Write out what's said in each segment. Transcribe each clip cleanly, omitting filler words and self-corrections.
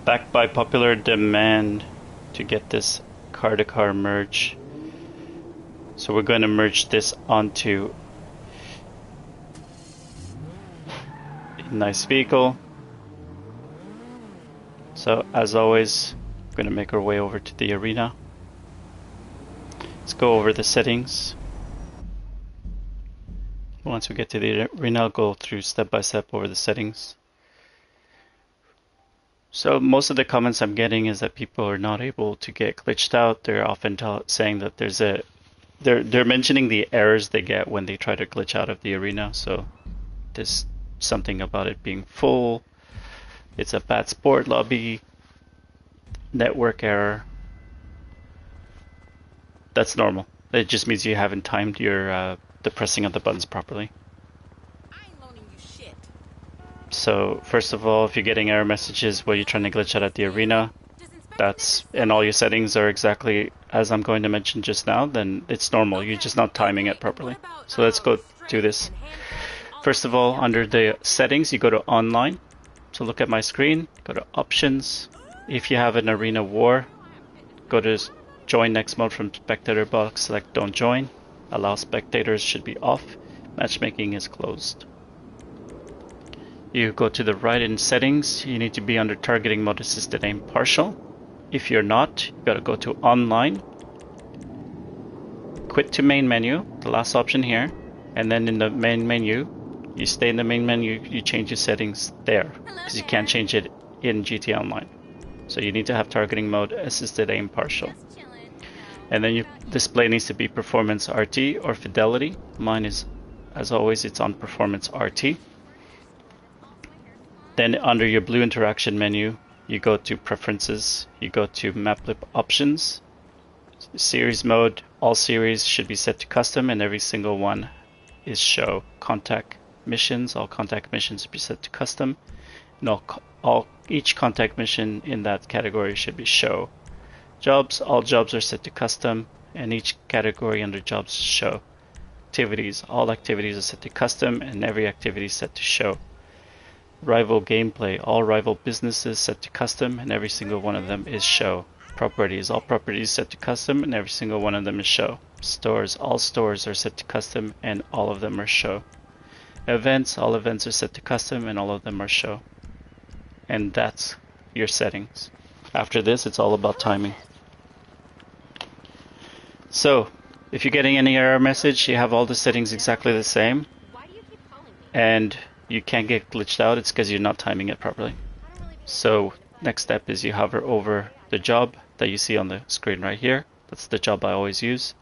Backed by popular demand to get this car-to-car merge. So we're going to merge this onto a nice vehicle. So as always, we're going to make our way over to the arena. Let's go over the settings. Once we get to the arena, I'll go through step by step over the settings. So most of the comments I'm getting is that people are not able to get glitched out. They're often saying that they're mentioning the errors they get when they try to glitch out of the arena. So there's something about it being full. It's a bad sport lobby, network error. That's normal. It just means you haven't timed your the pressing of the buttons properly. So first of all, if you're getting error messages while you're trying to glitch out at the arena, and all your settings are exactly as I'm going to mention just now, then it's normal. You're just not timing it properly. So let's go do this. First of all, under the settings, you go to online. So look at my screen, go to options. If you have an arena war, go to join next mode from spectator box, select don't join. Allow spectators should be off. Matchmaking is closed. You go to the right in settings, you need to be under targeting mode assisted aim partial. If you're not, you gotta go to online, quit to main menu, the last option here, and then in the main menu, you stay in the main menu, you change your settings there, because you can't change it in GTA Online. So you need to have targeting mode assisted aim partial. And then your display needs to be performance RT or fidelity. Mine is, as always, it's on performance RT. Then under your blue interaction menu, you go to preferences, you go to map lip options, series mode, all series should be set to custom and every single one is show. Contact missions, all contact missions should be set to custom. And each contact mission in that category should be show. Jobs, all jobs are set to custom and each category under jobs show. Activities, all activities are set to custom and every activity is set to show. Rival gameplay, all rival businesses set to custom and every single one of them is show. Properties, all properties set to custom and every single one of them is show. Stores, all stores are set to custom and all of them are show. Events, all events are set to custom and all of them are show. And that's your settings. After this, it's all about timing. So, if you're getting any error message, you have all the settings exactly the same. And you can't get glitched out, it's because you're not timing it properly. So next step is you hover over the job that you see on the screen right here. That's the job I always use.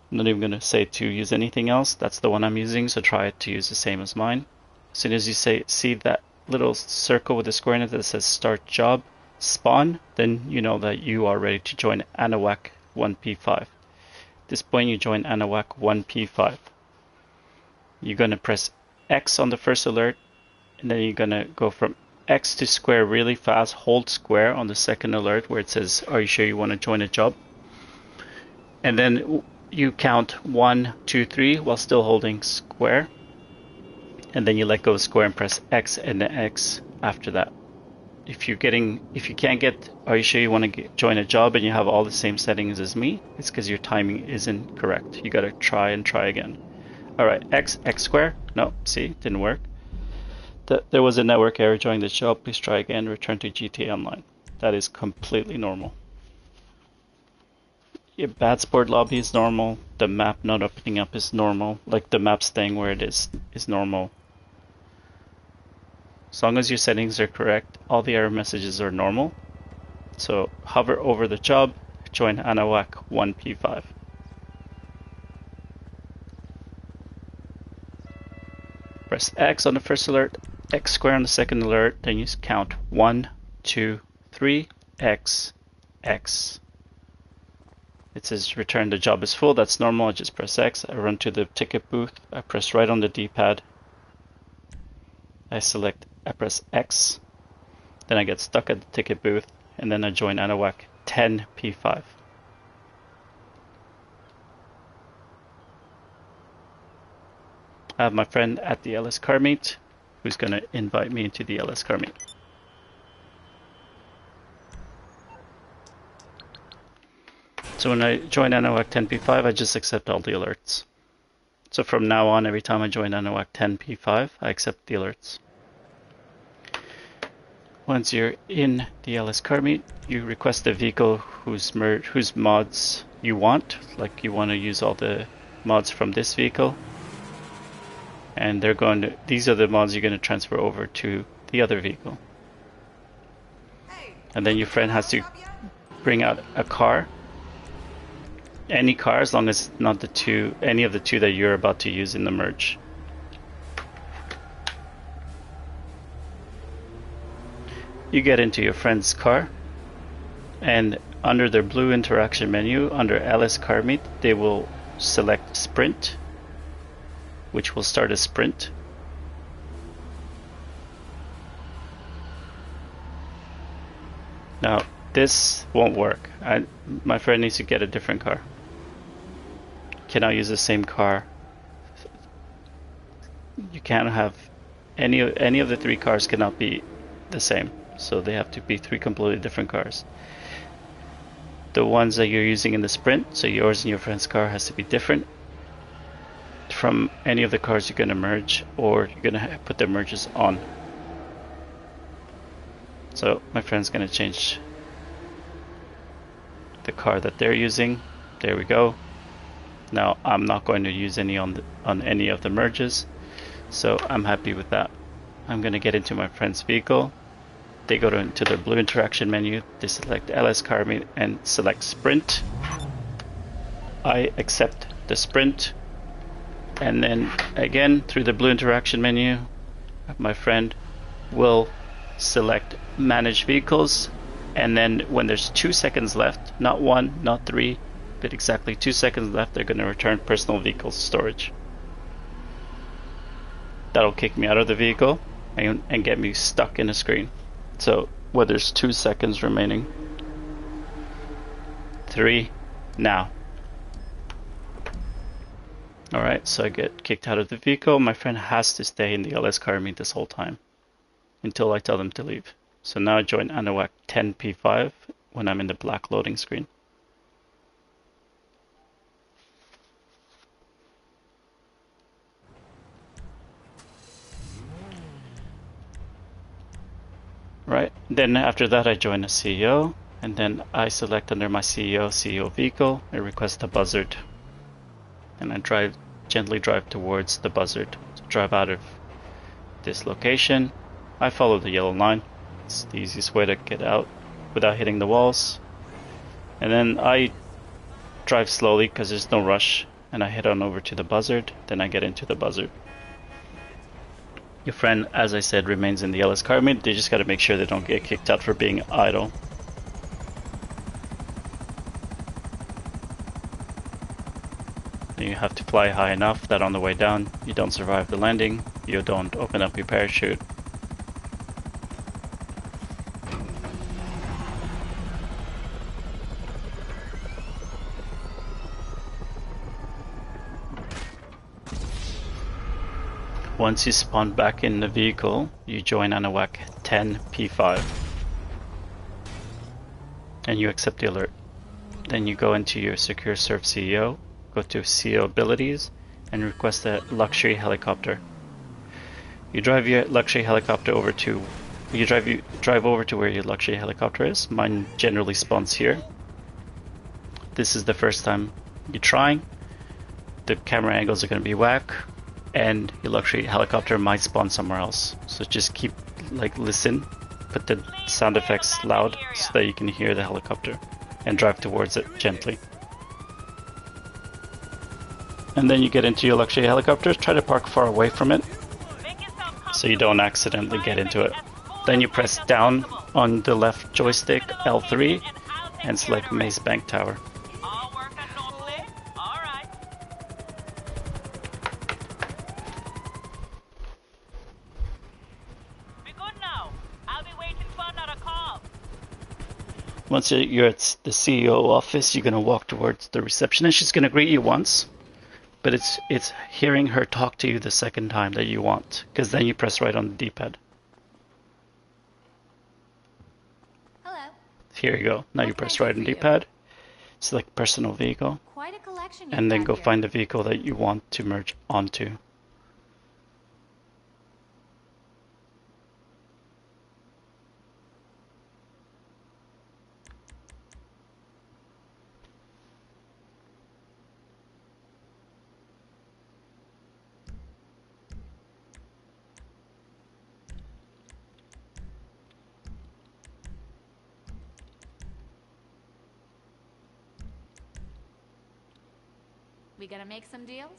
I'm not even going to say to use anything else. That's the one I'm using, so try to use the same as mine. As soon as you see that little circle with the square in it that says start job spawn, then you know that you are ready to join Anahuac 1P5. At this point you join Anahuac 1P5. You're going to press X on the first alert, and then you're gonna go from X to square really fast, hold square on the second alert where it says, are you sure you want to join a job? And then you count 1, 2, 3 while still holding square, and then you let go of square and press X and then X after that. If you can't get, are you sure you want to join a job and you have all the same settings as me, it's because your timing isn't correct. You gotta try and try again. Alright, X square. No, see, didn't work. There was a network error during the job. Please try again. Return to GTA Online. That is completely normal. Your bad sport lobby is normal. The map not opening up is normal. Like the map staying where it is normal. As long as your settings are correct, all the error messages are normal. So hover over the job, join Anahuac 1P5. Press X on the first alert, X square on the second alert, then you count 1, 2, 3, X, X. It says return the job is full, that's normal, I just press X, I run to the ticket booth, I press right on the D-pad, I press X, then I get stuck at the ticket booth, and then I join Anahuac 10P5. I have my friend at the LS car meet who's going to invite me into the LS car meet. So when I join NOAC 10P5, I just accept all the alerts. So from now on, every time I join NOAC 10P5, I accept the alerts. Once you're in the LS car meet, you request a vehicle whose mods you want. Like you want to use all the mods from this vehicle. And these are the mods you're going to transfer over to the other vehicle. And then your friend has to bring out a car. Any car, as long as it's not any of the two that you're about to use in the merge. You get into your friend's car, and under their blue interaction menu, under LS Car Meet, they will select Sprint, which will start a sprint. Now, this won't work. My friend needs to get a different car. Cannot use the same car. You can't have any of the three cars cannot be the same. So they have to be three completely different cars. The ones that you're using in the sprint, so yours and your friend's car, has to be different from any of the cars you're going to merge, or you're going to put the merges on. So my friend's going to change the car that they're using. There we go. Now I'm not going to use any on any of the merges, so I'm happy with that. I'm going to get into my friend's vehicle. They go into their blue interaction menu, they select LS Car Meet and select Sprint. I accept the Sprint, and then again through the blue interaction menu, my friend will select Manage Vehicles, and then when there's 2 seconds left, not 1, not 3, but exactly 2 seconds left, they're going to return personal vehicle storage. That'll kick me out of the vehicle and get me stuck in a screen. So where there's 2 seconds remaining. 3, now. Alright, so I get kicked out of the vehicle. My friend has to stay in the LS Car Meet this whole time until I tell them to leave. So now I join NOAC 10P5 when I'm in the black loading screen. Right, then after that I join a CEO, and then I select under my CEO vehicle, I request a buzzard, and I gently drive towards the buzzard. So drive out of this location. I follow the yellow line. It's the easiest way to get out without hitting the walls. And then I drive slowly because there's no rush, and I head on over to the buzzard. Then I get into the buzzard. Your friend, as I said, remains in the LS Car Meet. They just got to make sure they don't get kicked out for being idle. You have to fly high enough that on the way down you don't survive the landing, you don't open up your parachute. Once you spawn back in the vehicle, you join NOAC 10P5 and you accept the alert. Then you go into your Secure Serve CEO, go to CEO Abilities, and request a luxury helicopter. You drive your luxury helicopter over to drive over to where your luxury helicopter is. Mine generally spawns here. This is the first time you're trying. The camera angles are going to be whack, and your luxury helicopter might spawn somewhere else. So just keep listen, put the sound effects loud so that you can hear the helicopter, and drive towards it gently. And then you get into your luxury helicopter, try to park far away from it so you don't accidentally get into it. Then you press down on the left joystick L3 and select Maze Bank Tower. Once you're at the CEO office, you're going to walk towards the receptionist. She's going to greet you once, but it's hearing her talk to you the second time that you want, because then you press right on the D-pad. Hello. Here you go. Now you press right on the D-pad. select personal vehicle, Quite a collection and then you've go got here. find the vehicle that you want to merge onto. We gonna make some deals?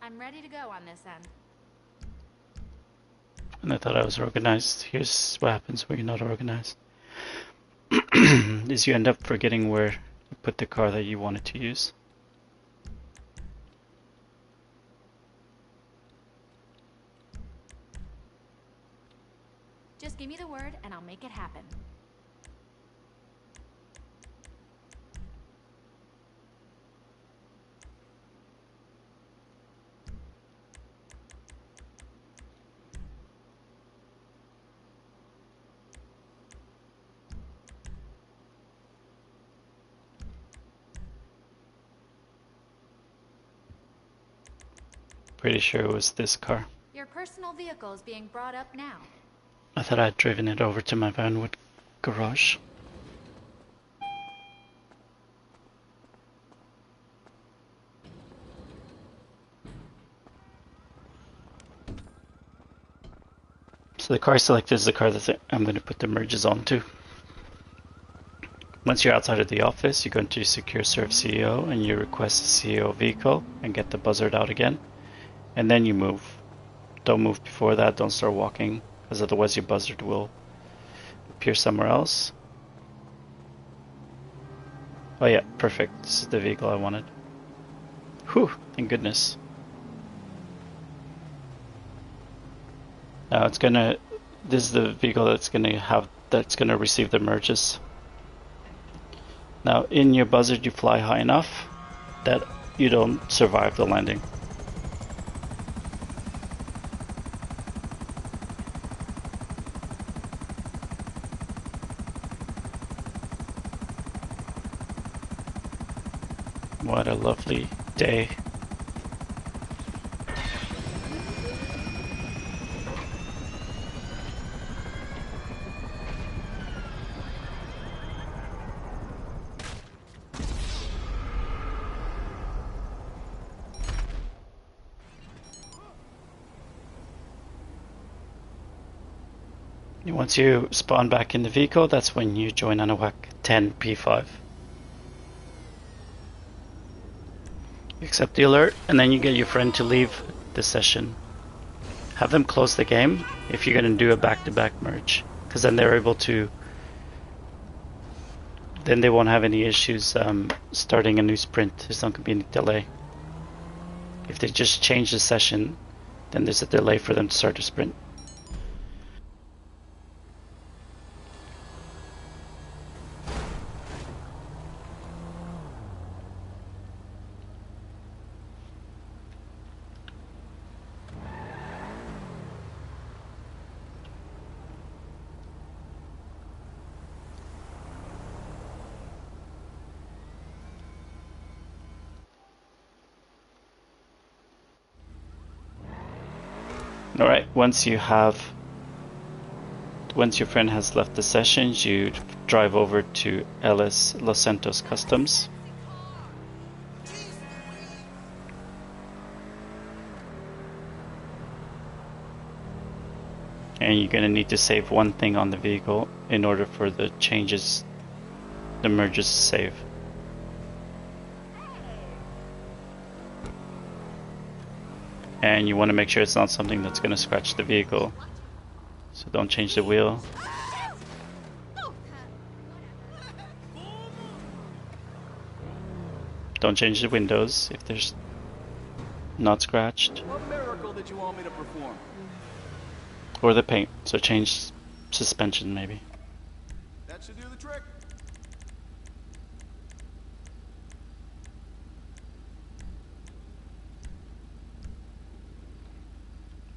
I'm ready to go on this end. And I thought I was organized. Here's what happens when you're not organized. Is you end up forgetting where you put the car that you wanted to use. Just give me the word and I'll make it happen. Pretty sure it was this car. Your personal vehicle is being brought up now. I thought I'd driven it over to my Vanwood garage. So the car selected is the car that I'm going to put the merges onto. Once you're outside of the office, you go into Secure Serve CEO and you request a CEO vehicle and get the buzzard out again. And then you move. Don't move before that, don't start walking, because otherwise your buzzard will appear somewhere else. Oh yeah, perfect. This is the vehicle I wanted. Whew, thank goodness. Now it's gonna, this is the vehicle that's gonna receive the merges. Now in your buzzard you fly high enough that you don't survive the landing. What a lovely day. Once you spawn back in the vehicle, that's when you join Anahuac 10 P5. You accept the alert, and then you get your friend to leave the session. Have them close the game if you're going to do a back-to-back merge, because then they're able to, then they won't have any issues starting a new sprint. There's not going to be any delay. If they just change the session, then there's a delay for them to start a sprint. Alright, once your friend has left the session, you drive over to Los Santos Customs. And you're going to need to save one thing on the vehicle in order for the merges to save. And you want to make sure it's not something that's going to scratch the vehicle. So don't change the wheel. Don't change the windows if there's not scratched. What miracle did you want me to perform? Or the paint. So change suspension maybe. That That should do the trick.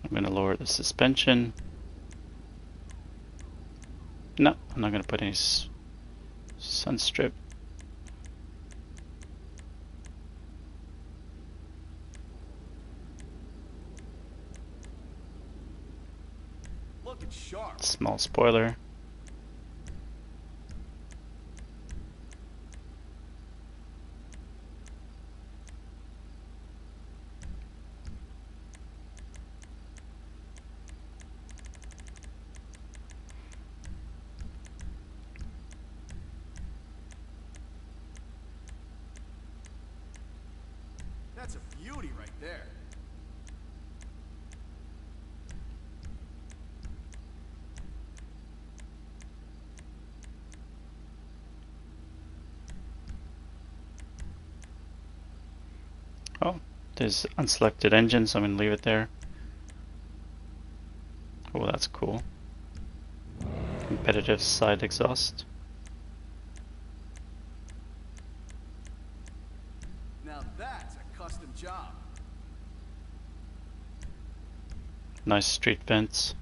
I'm going to lower the suspension. No, I'm not going to put any sun strip. Looking sharp. Small spoiler. That's a beauty right there. Oh, there's unselected engine, so I'm going to leave it there. Oh, that's cool. Competitive side exhaust. Now that's a custom job. Nice street vents.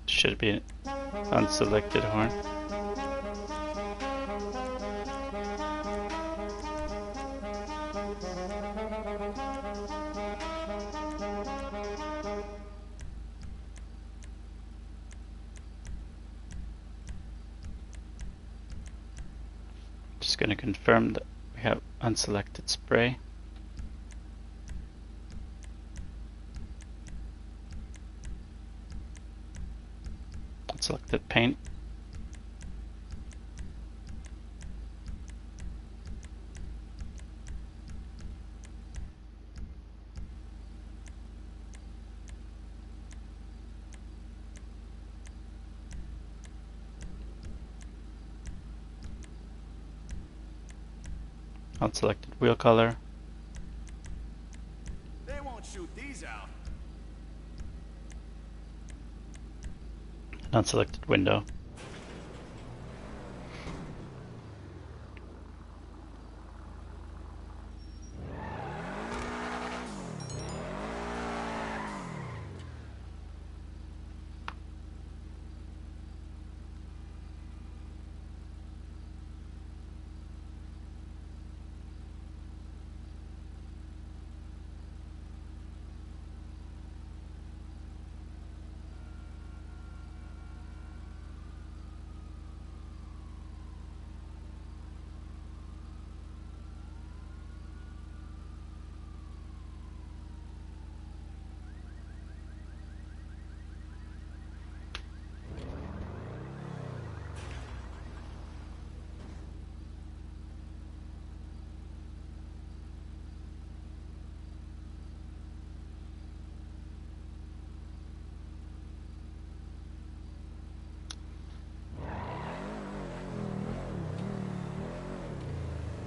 Should be an unselected horn. Just going to confirm that we have unselected spray. Unselected paint. Unselected wheel color. They won't shoot these out. Unselected window.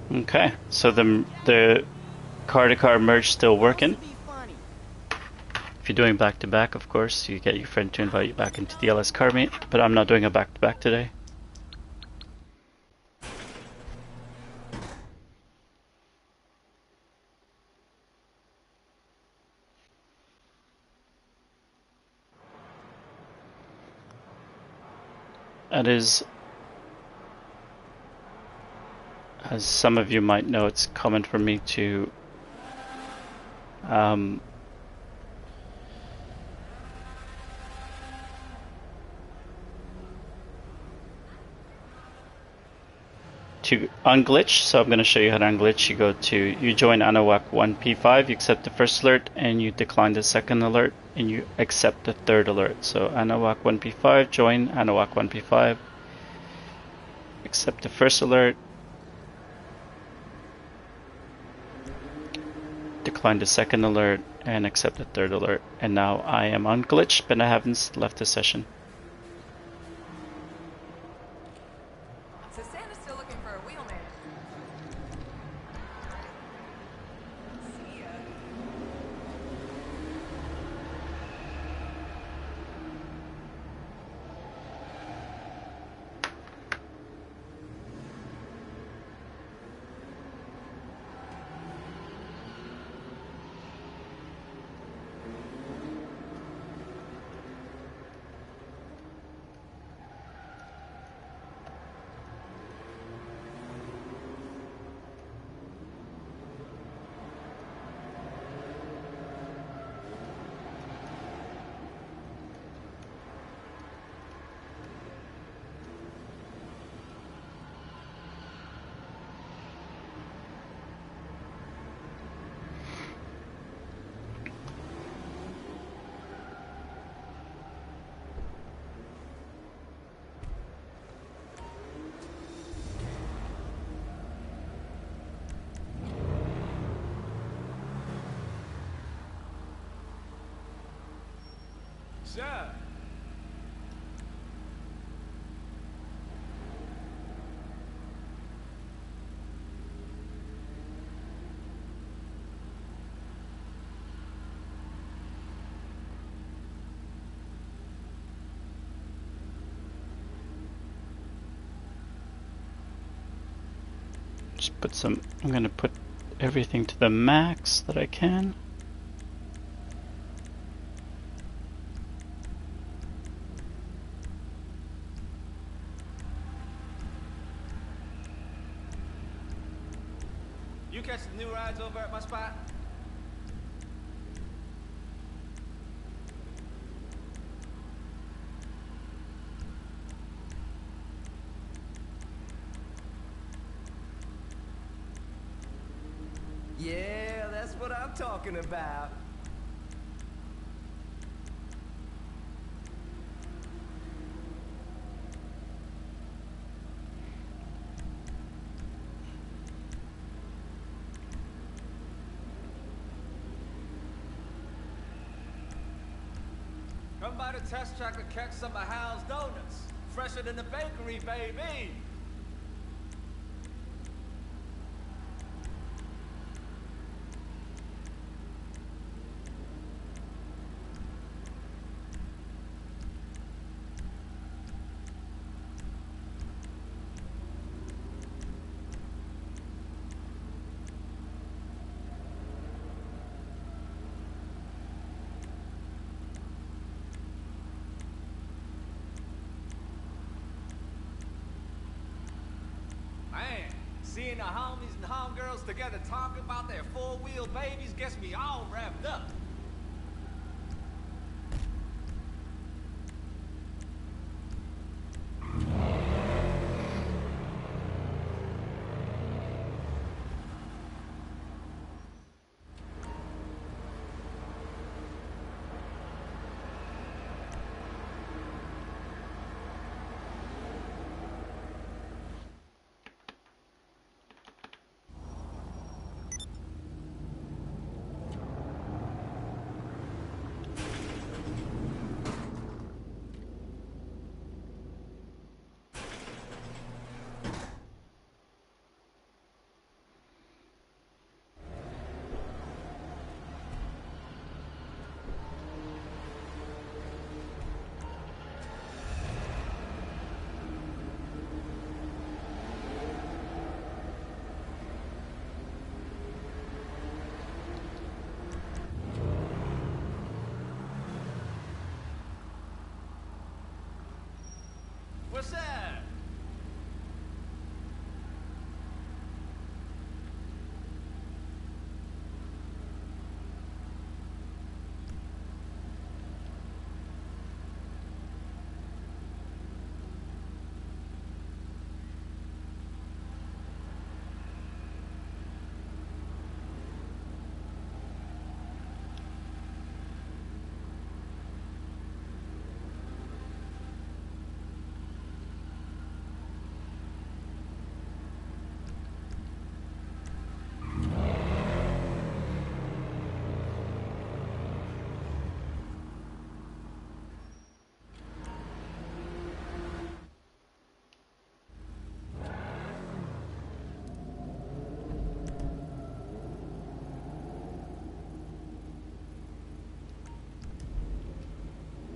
Okay, so the car-to-car merge still working. If you're doing back-to-back, of course, you get your friend to invite you back into the LS car meet, but I'm not doing a back-to-back today. That is, as some of you might know, it's common for me to unglitch. So I'm going to show you how to unglitch. You join ANOWAC 1P5, you accept the first alert, and you decline the second alert, and you accept the third alert. So ANOWAC 1P5, join ANOWAC 1P5, accept the first alert, decline the second alert, and accept the third alert. And now I am unglitched, but I haven't left the session. So Santa's still looking for a wheelman. See ya. Sure. Just put some, I'm gonna put everything to the max that I can. You catch the new rides over at my spot? Yeah, that's what I'm talking about. Come by the test track and catch some of Hal's donuts. Fresher than the bakery, baby. Man, seeing the homies and homegirls together talking about their four-wheel babies gets me all wrapped up.